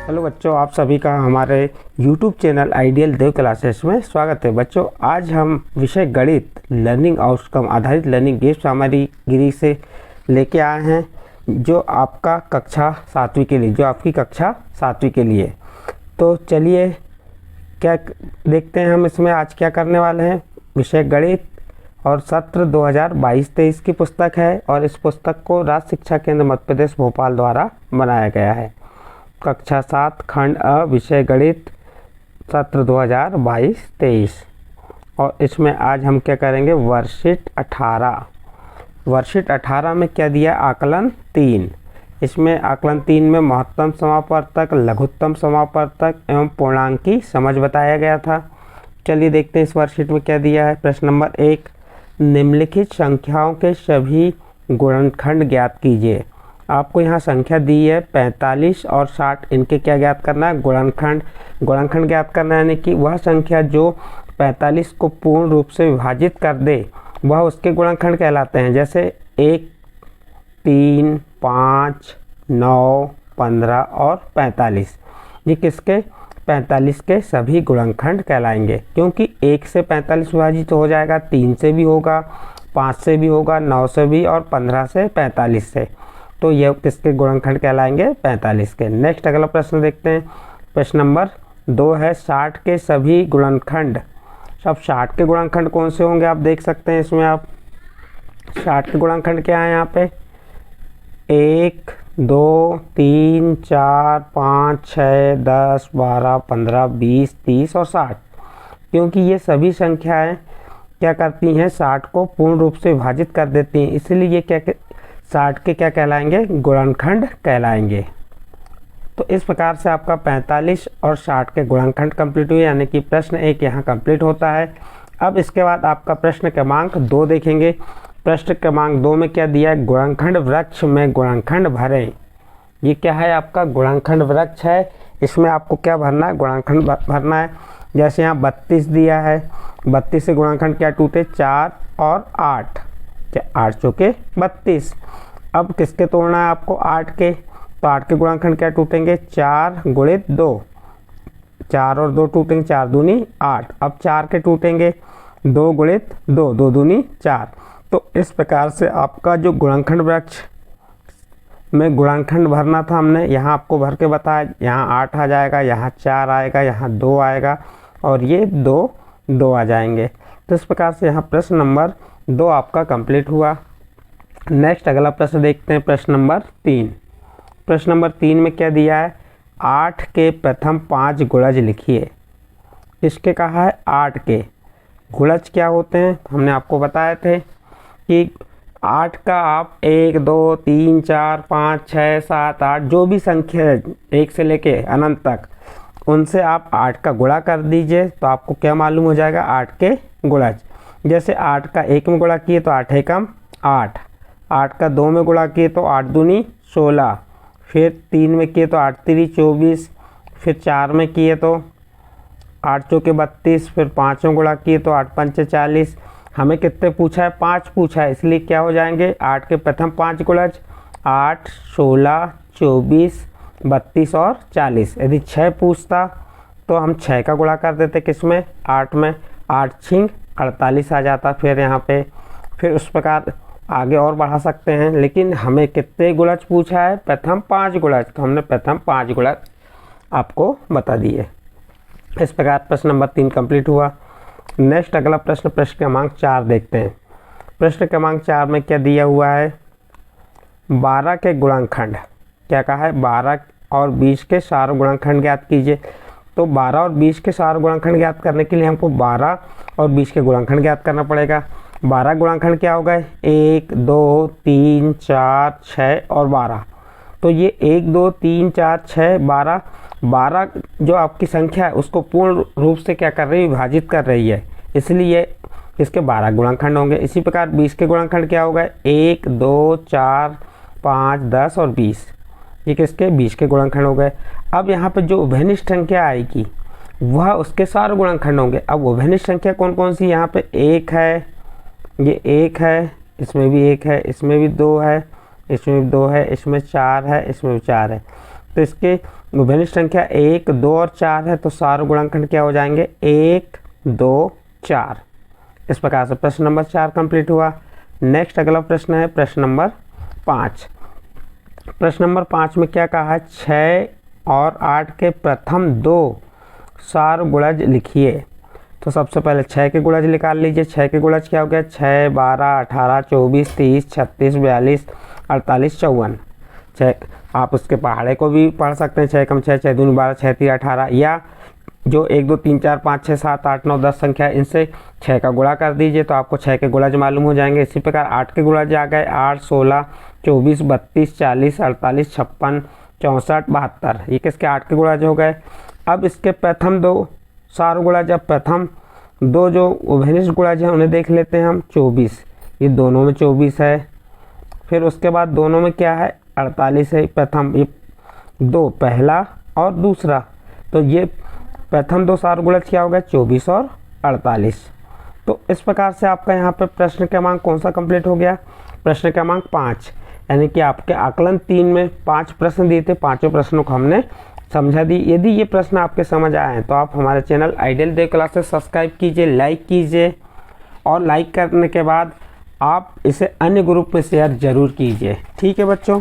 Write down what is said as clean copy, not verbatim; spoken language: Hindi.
हेलो बच्चों, आप सभी का हमारे YouTube चैनल आइडियल देव क्लासेस में स्वागत है। बच्चों, आज हम विषय गणित लर्निंग आउटकम आधारित लर्निंग गेम सामग्री से लेके आए हैं, जो आपका कक्षा 7वीं के लिए, जो आपकी कक्षा 7वीं के लिए। तो चलिए क्या देखते हैं हम इसमें आज क्या करने वाले हैं। विषय गणित और सत्र 2022-23 की पुस्तक है और इस पुस्तक को राज्य शिक्षा केंद्र मध्य प्रदेश भोपाल द्वारा बनाया गया है। कक्षा 7 खंड अ विषय गणित सत्र 2022-23 और इसमें आज हम क्या करेंगे, वर्कशीट 18। वर्कशीट 18 में क्या दिया, आकलन 3। इसमें आकलन 3 में महत्तम समापवर्तक, लघुत्तम समापवर्तक एवं पूर्णांकी समझ बताया गया था। चलिए देखते हैं इस वर्कशीट में क्या दिया है। प्रश्न नंबर 1, निम्नलिखित संख्याओं के सभी गुणनखंड ज्ञात कीजिए। आपको यहाँ संख्या दी है 45 और 60, इनके क्या ज्ञात करना है, गुणनखंड ज्ञात करना है। यानी कि वह संख्या जो 45 को पूर्ण रूप से विभाजित कर दे वह उसके गुणनखंड कहलाते हैं। जैसे 1, 3, 5, 9, 15 और 45, ये किसके, 45 के सभी गुणनखंड कहलाएंगे। क्योंकि 1 से 45 विभाजित हो जाएगा, 3 से भी होगा, 5 से भी होगा, 9 से भी और 15 से 45 से। तो ये किसके गुणनखंड कहलाएंगे, 45 के। नेक्स्ट अगला प्रश्न देखते हैं। प्रश्न नंबर 2 है 60 के सभी गुणनखंड। सब 60 के गुणनखंड कौन से होंगे आप देख सकते हैं इसमें। आप 60 के गुणनखंड क्या है यहाँ पे, 1, 2, 3, 4, 5, 6, 10, 12, 15, 20, 30 और 60। क्योंकि ये सभी संख्याएं क्या करती हैं, 60 को पूर्ण रूप से विभाजित कर देती हैं, इसलिए ये क्या 60 के क्या कहलाएंगे, गुणनखंड कहलाएंगे। तो इस प्रकार से आपका 45 और 60 के गुणनखंड कंप्लीट हुए, यानी कि प्रश्न 1 यहाँ कंप्लीट होता है। अब इसके बाद आपका प्रश्न क्रमांक 2 देखेंगे। प्रश्न क्रमांक 2 में क्या दिया है, गुणनखंड वृक्ष में गुणनखंड भरें। ये क्या है, आपका गुणनखंड वृक्ष है। इसमें आपको क्या भरना है, गुणनखंड भरना है। जैसे यहाँ 32 दिया है, 32 से गुणनखंड क्या टूटे, 4 और 8, 8 चौके 32। अब किसके तोड़ना है आपको, 8 के। तो 8 के गुणनखंड क्या टूटेंगे, 4 गुणित 2, 4 और 2 टूटेंगे, 4 दूनी 8। अब 4 के टूटेंगे, 2 गुणित 2, 2 दूनी 4। तो इस प्रकार से आपका जो गुणनखंड वृक्ष में गुणनखंड भरना था हमने, यहाँ आपको भर के बताया। यहाँ 8 आ जाएगा, यहाँ 4 आएगा, यहाँ 2 आएगा और ये 2 आ जाएंगे। तो इस प्रकार से यहाँ प्रश्न नंबर 2 आपका कंप्लीट हुआ। नेक्स्ट अगला प्रश्न देखते हैं। प्रश्न नंबर 3। प्रश्न नंबर 3 में क्या दिया है, 8 के प्रथम 5 गुणज लिखिए। किसके कहा है, 8 के। गुणज क्या होते हैं, हमने आपको बताए थे कि 8 का आप 1, 2, 3, 4, 5, 6, 7, 8 जो भी संख्या है 1 से लेके अनंत तक, उनसे आप 8 का गुणा कर दीजिए तो आपको क्या मालूम हो जाएगा, 8 के गुणज। जैसे 8 का 1 में गुणा किए तो 8 एकम 8, 8 का 2 में गुणा किए तो 8 दूनी 16, फिर 3 में किए तो 8 3 24, फिर 4 में किए तो 8 चौके 32, फिर 5 में गुणा किए तो 8 पंचे 40। हमें कितने पूछा है, 5 पूछा है, इसलिए क्या हो जाएंगे, 8 के प्रथम 5 गुणज 8, 16, 24, 32 और 40। यदि 6 पूछता तो हम 6 का गुणा कर देते किसमें, 8 में, 8 छिंग 48 आ जाता। फिर यहाँ पे फिर उस प्रकार आगे और बढ़ा सकते हैं, लेकिन हमें कितने गुणज पूछा है, प्रथम 5 गुणज, तो हमने प्रथम 5 गुणज आपको बता दिए। इस प्रकार प्रश्न नंबर 3 कंप्लीट हुआ। नेक्स्ट अगला प्रश्न, प्रश्न क्रमांक 4 देखते हैं। प्रश्न क्रमांक 4 में क्या दिया हुआ है, 12 के गुणनखंड। क्या कहा है, 12 और 20 के सारे गुणनखंड ज्ञात कीजिए। तो 12 और 20 के सारे गुणनखंड ज्ञात करने के लिए हमको 12 और 20 के गुणनखंड ज्ञात करना पड़ेगा। 12 गुणनखंड क्या हो गए, 1, 2, 3, 4, 6 और 12। तो ये 1, 2, 3, 4, 6, 12, 12 जो आपकी संख्या है उसको पूर्ण रूप से क्या कर रही है, विभाजित कर रही है, इसलिए इसके 12 गुणनखंड होंगे। इसी प्रकार 20 के गुणनखंड क्या हो गए, 1, 2, 4, 5, 10 और 20, ये किसके, 20 के गुणनखंड हो गए। अब यहाँ पे जो उभयनिष्ठ संख्या आएगी वह उसके सारे गुणनखंड होंगे। अब उभयनिष्ठ संख्या कौन कौन सी, यहाँ पे 1 है, ये 1 है, इसमें भी 1 है, इसमें भी 2 है, इसमें भी 2 है, इसमें 4 है, इसमें भी 4 है। तो इसके विभिन्न संख्या 1, 2 और 4 है, तो सारे गुणनखंड क्या हो जाएंगे 1, 2, 4। इस प्रकार से प्रश्न नंबर 4 कंप्लीट हुआ। नेक्स्ट अगला प्रश्न है प्रश्न नंबर 5। प्रश्न नंबर 5 में क्या कहा है, 6 और 8 के प्रथम 2 सारगुणज लिखिए। तो सबसे पहले 6 के गुणज निकाल लीजिए। 6 के गुणज क्या हो गया, 6, 12, 18, 24, 30, 36, 42, 48, 54। 6 आप उसके पहाड़े को भी पढ़ सकते हैं, 6 कम 6, 6 दूनी 12, 6 3 18, या जो 1 2 3 4 5 6 7 8 9 10 संख्या, इनसे 6 का गुणा कर दीजिए तो आपको 6 के गुणज मालूम हो जाएंगे। इसी प्रकार 8 के गुणज आ गए, 8, 16, 24, 32, 40, 48, 56, 64, 72। ये किसके 8 के गुणज हो गए। अब इसके प्रथम 2 सारगुणज, अब प्रथम 2 जो उभयनिष्ठ गुणज हैं उन्हें देख लेते हैं हम। 24, ये दोनों में 24 है। फिर उसके बाद दोनों में क्या है, 48 है। प्रथम ये 2 पहला और दूसरा, तो ये प्रथम 2 सारगुणज क्या हो गया 24 और 48। तो इस प्रकार से आपका यहाँ पे प्रश्न क्रमांक कौन सा कंप्लीट हो गया, प्रश्न क्रमांक 5। यानी कि आपके आकलन 3 में 5 प्रश्न दिए थे, पांचों प्रश्नों को हमने समझा दी। यदि ये प्रश्न आपके समझ आए हैं तो आप हमारे चैनल आइडियल देव क्लासेस सब्सक्राइब कीजिए, लाइक कीजिए, और लाइक करने के बाद आप इसे अन्य ग्रुप में शेयर ज़रूर कीजिए। ठीक है बच्चों।